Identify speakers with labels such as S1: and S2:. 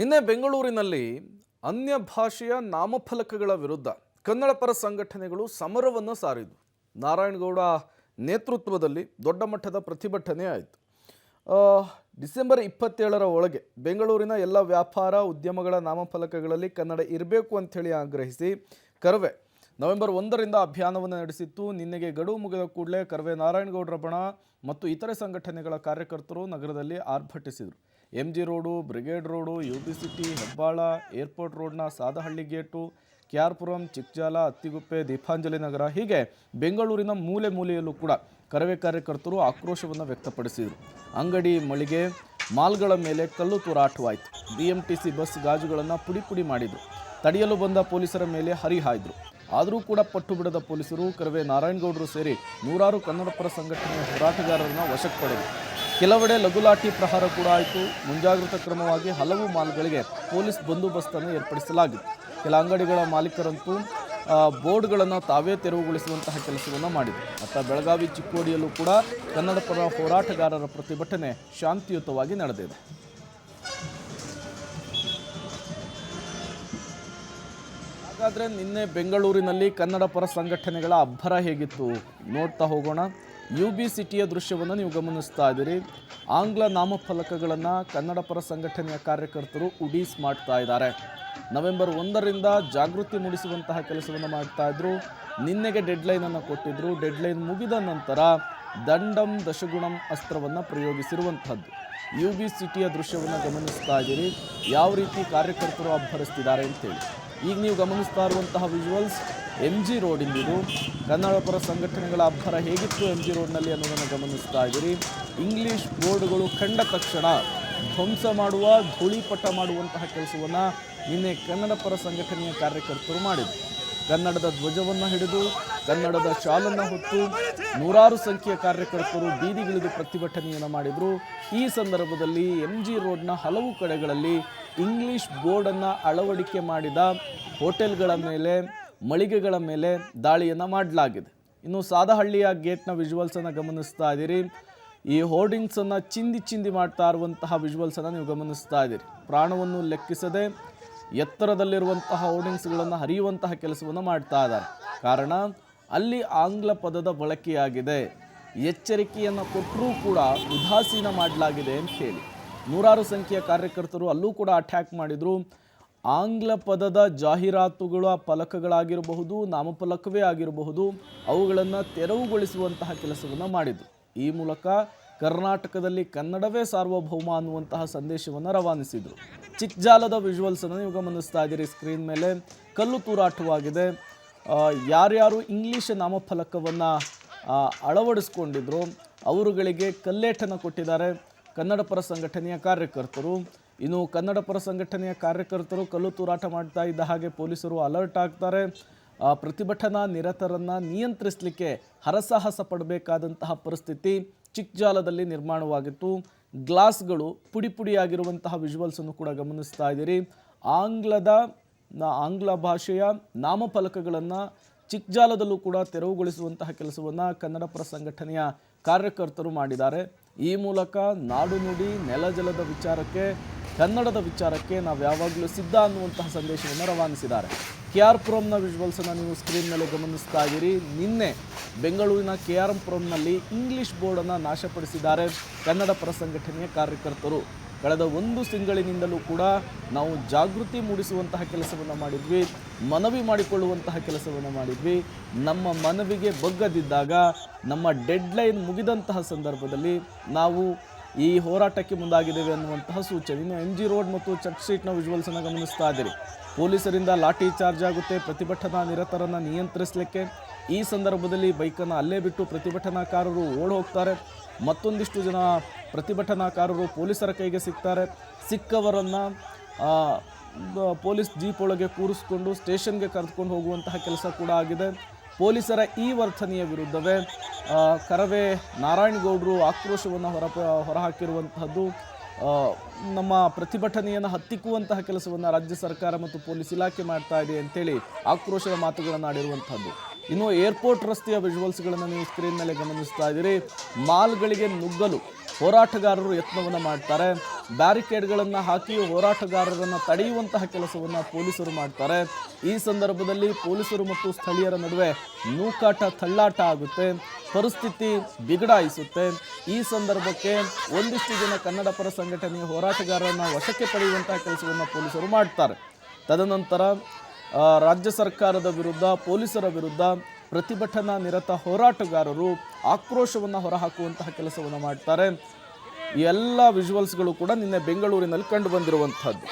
S1: ನಿನ್ನೆ ಬೆಂಗಳೂರಿನಲ್ಲಿ ಅನ್ಯ ಭಾಷೆಯ ನಾಮಫಲಕಗಳ ವಿರುದ್ಧ ಕನ್ನಡ ಪರ ಸಂಘಟನೆಗಳು ಸಮರವನ್ನು ಸಾರಿದವು. ನಾರಾಯಣಗೌಡ ನೇತೃತ್ವದಲ್ಲಿ ದೊಡ್ಡ ಮಟ್ಟದ ಪ್ರತಿಭಟನೆ ಆಯಿತು. ಡಿಸೆಂಬರ್ 27ರ ಒಳಗೆ ಬೆಂಗಳೂರಿನ ಎಲ್ಲ ವ್ಯಾಪಾರ ಉದ್ಯಮಗಳ ನಾಮಫಲಕಗಳಲ್ಲಿ ಕನ್ನಡ ಇರಬೇಕು ಅಂಥೇಳಿ ಆಗ್ರಹಿಸಿ ಕರವೇ ನವೆಂಬರ್ 1ರಿಂದ ಅಭಿಯಾನವನ್ನು ನಡೆಸಿತ್ತು. ನಿನ್ನೆಗೆ ಗಡುವು ಮುಗಿದ ಕೂಡಲೇ ಕರವೇ ನಾರಾಯಣಗೌಡರ ಬಣ ಮತ್ತು ಇತರೆ ಸಂಘಟನೆಗಳ ಕಾರ್ಯಕರ್ತರು ನಗರದಲ್ಲಿ ಆರ್ಭಟಿಸಿದರು. MG Road, Brigade Road, UB City, Hebbal, airport ರೋಡ್ನ ಸಾದಹಳ್ಳಿ ಗೇಟು, KR ಪುರಂ, ಚಿಕ್ಕಜಾಲ, ಅತ್ತಿಗುಪ್ಪೆ, ದೀಪಾಂಜಲಿ ನಗರ ಹೀಗೆ ಬೆಂಗಳೂರಿನ ಮೂಲೆ ಮೂಲೆಯಲ್ಲೂ ಕೂಡ ಕರವೇ ಕಾರ್ಯಕರ್ತರು ಆಕ್ರೋಶವನ್ನು ವ್ಯಕ್ತಪಡಿಸಿದರು. ಅಂಗಡಿ, ಮಳಿಗೆ, ಮಾಲ್ಗಳ ಮೇಲೆ ಕಲ್ಲು ತೂರಾಟವಾಯಿತು. BMTC ಬಸ್ ಗಾಜುಗಳನ್ನು ಪುಡಿ ಪುಡಿ ಮಾಡಿದರು. ತಡೆಯಲು ಬಂದ ಪೊಲೀಸರ ಮೇಲೆ ಹರಿಹಾಯ್ದರು. ಆದರೂ ಕೂಡ ಪಟ್ಟು ಬಿಡದ ಪೊಲೀಸರು ಕರವೇ ನಾರಾಯಣಗೌಡರು ಸೇರಿ ನೂರಾರು ಕನ್ನಡ ಪರ ಸಂಘಟನೆಯ ಹೋರಾಟಗಾರರನ್ನು ವಶಕ್ಕೆ ಪಡೆದರು. ಕೆಲವೆಡೆ ಲಘುಲಾಠಿ ಪ್ರಹಾರ ಕೂಡ ಆಯಿತು. ಮುಂಜಾಗ್ರತಾ ಕ್ರಮವಾಗಿ ಹಲವು ಮಾಲ್ಗಳಿಗೆ ಪೊಲೀಸ್ ಬಂದೋಬಸ್ತನ್ನು ಏರ್ಪಡಿಸಲಾಗಿತ್ತು. ಕೆಲ ಅಂಗಡಿಗಳ ಮಾಲೀಕರಂತೂ ಬೋರ್ಡ್ಗಳನ್ನು ತಾವೇ ತೆರವುಗೊಳಿಸುವಂತಹ ಕೆಲಸವನ್ನು ಮಾಡಿದರು. ಮತ್ತು ಬೆಳಗಾವಿ, ಚಿಕ್ಕೋಡಿಯಲ್ಲೂ ಕೂಡ ಕನ್ನಡ ಪರ ಹೋರಾಟಗಾರರ ಪ್ರತಿಭಟನೆ ಶಾಂತಿಯುತವಾಗಿ ನಡೆದಿದೆ. ಹಾಗಾದರೆ ನಿನ್ನೆ ಬೆಂಗಳೂರಿನಲ್ಲಿ ಕನ್ನಡ ಪರ ಸಂಘಟನೆಗಳ ಅಬ್ಬರ ಹೇಗಿತ್ತು ನೋಡ್ತಾ ಹೋಗೋಣ. UB ಸಿಟಿಯ ದೃಶ್ಯವನ್ನು ನೀವು ಗಮನಿಸ್ತಾ ಇದ್ದೀರಿ. ಆಂಗ್ಲ ನಾಮಫಲಕಗಳನ್ನು ಕನ್ನಡ ಪರ ಸಂಘಟನೆಯ ಕಾರ್ಯಕರ್ತರು ಉಡೀಸ್ ಮಾಡ್ತಾ ಇದ್ದಾರೆ. ನವೆಂಬರ್ 1ರಿಂದ ಜಾಗೃತಿ ಮೂಡಿಸುವಂತಹ ಕೆಲಸವನ್ನು ಮಾಡ್ತಾ ಇದ್ರು. ನಿನ್ನೆಗೆ ಡೆಡ್ಲೈನನ್ನು ಕೊಟ್ಟಿದ್ರು. ಡೆಡ್ಲೈನ್ ಮುಗಿದ ನಂತರ ದಂಡಂ ದಶಗುಣಂ ಅಸ್ತ್ರವನ್ನು ಪ್ರಯೋಗಿಸಿರುವಂಥದ್ದು. UB ಸಿಟಿಯ ದೃಶ್ಯವನ್ನು ಗಮನಿಸ್ತಾ ಇದ್ದೀರಿ, ಯಾವ ರೀತಿ ಕಾರ್ಯಕರ್ತರು ಅಬ್ಬರಿಸ್ತಿದ್ದಾರೆ ಅಂತೇಳಿ. ಈಗ ನೀವು ಗಮನಿಸ್ತಾ ಇರುವಂತಹ ವಿಜುವಲ್ಸ್ MG ರೋಡಿಂದಿದು. ಕನ್ನಡ ಪರ ಸಂಘಟನೆಗಳ ಅಬ್ಬರ ಹೇಗಿತ್ತು MG ರೋಡ್ನಲ್ಲಿ ಅನ್ನೋದನ್ನು ಗಮನಿಸ್ತಾ ಇದ್ದೀರಿ. ಇಂಗ್ಲೀಷ್ ಬೋರ್ಡ್ಗಳು ಕಂಡ ತಕ್ಷಣ ಧ್ವಂಸ ಮಾಡುವ, ಧೂಳಿಪಟ ಮಾಡುವಂತಹ ಕೆಲಸವನ್ನು ನಿನ್ನೆ ಕನ್ನಡ ಪರ ಸಂಘಟನೆಯ ಕಾರ್ಯಕರ್ತರು ಮಾಡಿದರು. ಕನ್ನಡದ ಧ್ವಜವನ್ನು ಹಿಡಿದು, ಕನ್ನಡದ ಶಾಲನ್ನು ಹೊತ್ತು ನೂರಾರು ಸಂಖ್ಯೆಯ ಕಾರ್ಯಕರ್ತರು ಬೀದಿಗಿಳಿದು ಪ್ರತಿಭಟನೆಯನ್ನು ಮಾಡಿದರು. ಈ ಸಂದರ್ಭದಲ್ಲಿ MG ರೋಡ್ನ ಹಲವು ಕಡೆಗಳಲ್ಲಿ ಇಂಗ್ಲೀಷ್ ಬೋರ್ಡನ್ನು ಅಳವಡಿಕೆ ಮಾಡಿದ ಹೋಟೆಲ್ಗಳ ಮೇಲೆ, ಮಳಿಗೆಗಳ ಮೇಲೆ ದಾಳಿಯನ್ನು ಮಾಡಲಾಗಿದೆ. ಇನ್ನು ಸಾದಹಳ್ಳಿಯ ಗೇಟ್ನ ವಿಜುವಲ್ಸನ್ನು ಗಮನಿಸ್ತಾ ಇದ್ದೀರಿ. ಈ ಹೋರ್ಡಿಂಗ್ಸನ್ನು ಚಿಂದಿ ಮಾಡ್ತಾ ಇರುವಂತಹ ವಿಜುವಲ್ಸನ್ನು ನೀವು ಗಮನಿಸ್ತಾ ಇದ್ದೀರಿ. ಪ್ರಾಣವನ್ನು ಲೆಕ್ಕಿಸದೆ ಎತ್ತರದಲ್ಲಿರುವಂತಹ ಹೋರ್ಡಿಂಗ್ಸ್ಗಳನ್ನು ಹರಿಯುವಂತಹ ಕೆಲಸವನ್ನು ಮಾಡ್ತಾ ಇದ್ದಾರೆ. ಕಾರಣ ಅಲ್ಲಿ ಆಂಗ್ಲ ಪದದ ಬಳಕೆಯಾಗಿದೆ. ಎಚ್ಚರಿಕೆಯನ್ನು ಕೊಟ್ಟರೂ ಕೂಡ ಉದಾಸೀನ ಮಾಡಲಾಗಿದೆ ಅಂತ ಹೇಳಿ ನೂರಾರು ಸಂಖ್ಯೆಯ ಕಾರ್ಯಕರ್ತರು ಅಲ್ಲೂ ಕೂಡ ಅಟ್ಯಾಕ್ ಮಾಡಿದರು. ಆಂಗ್ಲ ಪದದ ಜಾಹೀರಾತುಗಳ ಫಲಕಗಳಾಗಿರಬಹುದು, ನಾಮಫಲಕವೇ ಆಗಿರಬಹುದು, ಅವುಗಳನ್ನು ತೆರವುಗೊಳಿಸುವಂತಹ ಕೆಲಸವನ್ನು ಮಾಡಿದರು. ಈ ಮೂಲಕ ಕರ್ನಾಟಕದಲ್ಲಿ ಕನ್ನಡವೇ ಸಾರ್ವಭೌಮ ಅನ್ನುವಂತಹ ಸಂದೇಶವನ್ನು ರವಾನಿಸಿದರು. ಚಿಕ್ಕಜಾಲದ ವಿಜುವಲ್ಸನ್ನು ನೀವು ಗಮನಿಸ್ತಾ ಇದ್ದೀರಿ ಸ್ಕ್ರೀನ್ ಮೇಲೆ. ಕಲ್ಲು ತೂರಾಟವಾಗಿದೆ. ಯಾರ್ಯಾರು ಇಂಗ್ಲೀಷ್ ನಾಮಫಲಕವನ್ನು ಅಳವಡಿಸ್ಕೊಂಡಿದ್ರು ಅವರುಗಳಿಗೆ ಕಲ್ಲೇಟನ್ನು ಕೊಟ್ಟಿದ್ದಾರೆ ಕನ್ನಡ ಪರ ಸಂಘಟನೆಯ ಕಾರ್ಯಕರ್ತರು. ಇನ್ನು ಕನ್ನಡ ಪರ ಸಂಘಟನೆಯ ಕಾರ್ಯಕರ್ತರು ಕಲ್ಲು ತೂರಾಟ ಮಾಡ್ತಾ ಇದ್ದ ಹಾಗೆ ಪೊಲೀಸರು ಅಲರ್ಟ್ ಆಗ್ತಾರೆ. ಪ್ರತಿಭಟನಾ ನಿರತರನ್ನು ನಿಯಂತ್ರಿಸಲಿಕ್ಕೆ ಹರಸಾಹಸ ಪಡಬೇಕಾದಂತಹ ಪರಿಸ್ಥಿತಿ ಚಿಕ್ಕಜಾಲದಲ್ಲಿ ನಿರ್ಮಾಣವಾಗಿತ್ತು. ಗ್ಲಾಸ್ಗಳು ಪುಡಿ ಪುಡಿಯಾಗಿರುವಂತಹ ವಿಜುವಲ್ಸನ್ನು ಕೂಡ ಗಮನಿಸ್ತಾ ಇದ್ದೀರಿ. ಆಂಗ್ಲ ಭಾಷೆಯ ನಾಮಫಲಕಗಳನ್ನು ಚಿಕ್ಕಜಾಲದಲ್ಲೂ ಕೂಡ ತೆರವುಗೊಳಿಸುವಂತಹ ಕೆಲಸವನ್ನು ಕನ್ನಡ ಪರ ಸಂಘಟನೆಯ ಕಾರ್ಯಕರ್ತರು ಮಾಡಿದ್ದಾರೆ. ಈ ಮೂಲಕ ನಾಡು ನುಡಿ, ನೆಲಜಲದ ವಿಚಾರಕ್ಕೆ, ಕನ್ನಡದ ವಿಚಾರಕ್ಕೆ ನಾವು ಯಾವಾಗಲೂ ಸಿದ್ಧ ಅನ್ನುವಂತಹ ಸಂದೇಶವನ್ನು ರವಾನಿಸಿದ್ದಾರೆ. KR ಪುರಂನ ವಿಜುವಲ್ಸನ್ನು ನೀವು ಸ್ಕ್ರೀನ್ ಮೇಲೆ ಗಮನಿಸ್ತಾ ಇದ್ದೀರಿ. ನಿನ್ನೆ ಬೆಂಗಳೂರಿನ KR ಪುರಂನಲ್ಲಿ ಇಂಗ್ಲೀಷ್ ಬೋರ್ಡನ್ನು ನಾಶಪಡಿಸಿದ್ದಾರೆ ಕನ್ನಡ ಪರ ಸಂಘಟನೆಯ ಕಾರ್ಯಕರ್ತರು. ಕಳೆದ ಒಂದು ತಿಂಗಳಿನಿಂದಲೂ ಕೂಡ ನಾವು ಜಾಗೃತಿ ಮೂಡಿಸುವಂತಹ ಕೆಲಸವನ್ನು ಮಾಡಿದ್ವಿ, ಮನವಿ ಮಾಡಿಕೊಳ್ಳುವಂತಹ ಕೆಲಸವನ್ನು ಮಾಡಿದ್ವಿ. ನಮ್ಮ ಮನವಿಗೆ ಬಗ್ಗದಿದ್ದಾಗ, ನಮ್ಮ ಡೆಡ್ಲೈನ್ ಮುಗಿದಂತಹ ಸಂದರ್ಭದಲ್ಲಿ ನಾವು ಈ ಹೋರಾಟಕ್ಕೆ ಮುಂದಾಗಿದ್ದೇವೆ ಅನ್ನುವಂತಹ ಸೂಚನೆ. ಇನ್ನು MG ರೋಡ್ ಮತ್ತು ಚರ್ಚ್ ಸ್ಟ್ರೀಟ್ನ ವಿಜುವಲ್ಸನ್ನು ಗಮನಿಸ್ತಾ ಇದ್ದೀರಿ. ಪೊಲೀಸರಿಂದ ಲಾಠಿ ಚಾರ್ಜ್ ಆಗುತ್ತೆ ಪ್ರತಿಭಟನಾ ನಿರತರನ್ನು ನಿಯಂತ್ರಿಸಲಿಕ್ಕೆ. ಈ ಸಂದರ್ಭದಲ್ಲಿ ಬೈಕನ್ನು ಅಲ್ಲೇ ಬಿಟ್ಟು ಪ್ರತಿಭಟನಾಕಾರರು ಓಡಿ ಹೋಗ್ತಾರೆ. ಮತ್ತೊಂದಿಷ್ಟು ಜನ ಪ್ರತಿಭಟನಾಕಾರರು ಪೊಲೀಸರ ಕೈಗೆ ಸಿಗ್ತಾರೆ. ಸಿಕ್ಕವರನ್ನು ಪೊಲೀಸ್ ಜೀಪ್ ಒಳಗೆ ಕೂರಿಸ್ಕೊಂಡು ಸ್ಟೇಷನ್ಗೆ ಕರೆದುಕೊಂಡು ಹೋಗುವಂತಹ ಕೆಲಸ ಕೂಡ ಆಗಿದೆ. ಪೊಲೀಸರ ಈ ವರ್ತನೆಯ ವಿರುದ್ಧವೇ ಕರವೇ ನಾರಾಯಣಗೌಡರು ಆಕ್ರೋಶವನ್ನು ಹೊರಹಾಕಿರುವಂತಹದ್ದು. ನಮ್ಮ ಪ್ರತಿಭಟನೆಯನ್ನು ಹತ್ತಿಕ್ಕುವಂತಹ ಕೆಲಸವನ್ನು ರಾಜ್ಯ ಸರ್ಕಾರ ಮತ್ತು ಪೊಲೀಸ್ ಇಲಾಖೆ ಮಾಡ್ತಾ ಇದೆ ಅಂತೇಳಿ ಆಕ್ರೋಶದ ಮಾತುಗಳನ್ನು ಆಡಿರುವಂಥದ್ದು. ಇನ್ನು ಏರ್ಪೋರ್ಟ್ ರಸ್ತೆಯ ವಿಜುವಲ್ಸ್ಗಳನ್ನು ನೀವು ಸ್ಕ್ರೀನ್ ಮೇಲೆ ಗಮನಿಸ್ತಾ ಇದ್ದೀರಿ. ಮಾಲ್ಗಳಿಗೆ ನುಗ್ಗಲು ಹೋರಾಟಗಾರರು ಯತ್ನವನ್ನು ಮಾಡ್ತಾರೆ. ಬ್ಯಾರಿಕೇಡ್ಗಳನ್ನು ಹಾಕಿ ಹೋರಾಟಗಾರರನ್ನು ತಡೆಯುವಂತಹ ಕೆಲಸವನ್ನು ಪೊಲೀಸರು ಮಾಡ್ತಾರೆ. ಈ ಸಂದರ್ಭದಲ್ಲಿ ಪೊಲೀಸರು ಮತ್ತು ಸ್ಥಳೀಯರ ನಡುವೆ ನೂಕಾಟ ತಳ್ಳಾಟ ಆಗುತ್ತೆ, ಪರಿಸ್ಥಿತಿ ಬಿಗಡಾಯಿಸುತ್ತೆ. ಈ ಸಂದರ್ಭಕ್ಕೆ ಒಂದಿಷ್ಟು ಜನ ಕನ್ನಡ ಪರ ಸಂಘಟನೆಯ ಹೋರಾಟಗಾರರನ್ನು ವಶಕ್ಕೆ ಪಡೆಯುವಂತಹ ಕೆಲಸವನ್ನು ಪೊಲೀಸರು ಮಾಡ್ತಾರೆ. ತದನಂತರ ರಾಜ್ಯ ಸರ್ಕಾರದ ವಿರುದ್ಧ, ಪೊಲೀಸರ ವಿರುದ್ಧ ಪ್ರತಿಭಟನಾ ನಿರತ ಹೋರಾಟಗಾರರು ಆಕ್ರೋಶವನ್ನು ಹೊರಹಾಕುವಂತಹ ಕೆಲಸವನ್ನು ಮಾಡ್ತಾರೆ. ಈ ಎಲ್ಲ ವಿಜುವಲ್ಸ್ಗಳು ಕೂಡ ನಿನ್ನೆ ಬೆಂಗಳೂರಿನಲ್ಲಿ ಕಂಡು ಬಂದಿರುವಂಥದ್ದು.